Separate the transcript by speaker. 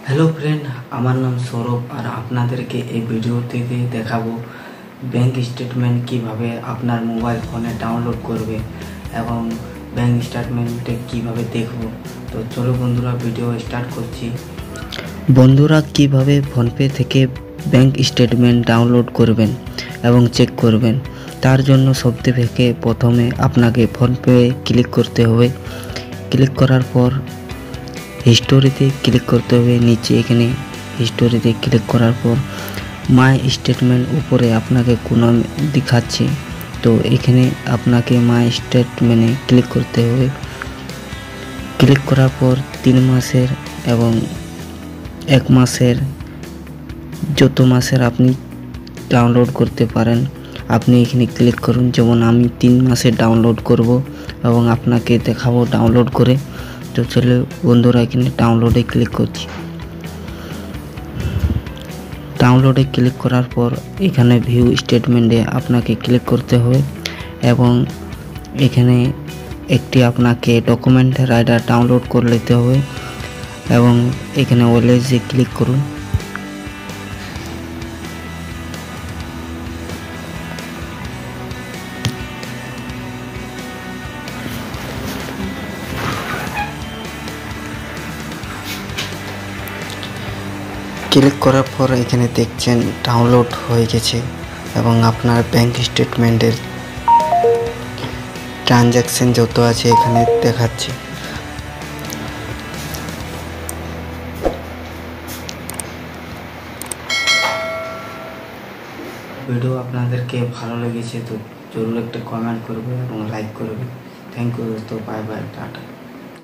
Speaker 1: Hello friend, আমার নাম সৌরভ আর আপনাদেরকে এই ভিডিওতে দেখাবো ব্যাংক স্টেটমেন্ট কিভাবে আপনার মোবাইল ফোনে ডাউনলোড করবে এবং ব্যাংক স্টেটমেন্টে কিভাবে দেখব। তো চলো বন্ধুরা, ভিডিও স্টার্ট করছি। বন্ধুরা, কিভাবে ফোনপে থেকে ব্যাংক স্টেটমেন্ট ডাউনলোড করবেন এবং চেক করবেন, তার জন্য সবথেকে প্রথমে আপনাকে ফোনপে ক্লিক করতে হবে। ক্লিক করার পর হিস্টোরিতে ক্লিক করতে হবে। নিচে এখানে হিস্টোরিতে ক্লিক করার পর মাই স্টেটমেন্ট উপরে আপনাকে কোনো দেখাচ্ছে, তো এখানে আপনাকে মাই স্টেটমেন্টে ক্লিক করতে হবে। ক্লিক করার পর 3 মাসের এবং 1 মাসের যত মাসের আপনি ডাউনলোড করতে পারেন আপনি এখানে ক্লিক করুন। যেমন আমি 3 মাসের ডাউনলোড করব এবং আপনাকে দেখাবো ডাউনলোড করে। তো চলো বন্ধুরা, এখানে ডাউনলোডে ক্লিক করছি। ডাউনলোডে ক্লিক করার পর এখানে ভিউ স্টেটমেন্টে আপনাকে ক্লিক করতে হবে এবং এখানে একটি আপনাকে ডকুমেন্ট রাইডার ডাউনলোড করে নিতে হবে এবং এখানে অলওয়েজে ক্লিক করুন। ক্লিক করার পর এখানে দেখছেন ডাউনলোড হয়ে গেছে এবং আপনার ব্যাংক স্টেটমেন্টের ট্রানজ্যাকশন যত আছে এখানে দেখাচ্ছে। ভিডিও আপনাদেরকে ভালো লেগেছে তো জরুর একটা কমেন্ট করবে এবং লাইক করবে। থ্যাংক ইউ দোস্তো, বাই বাই, টাটা।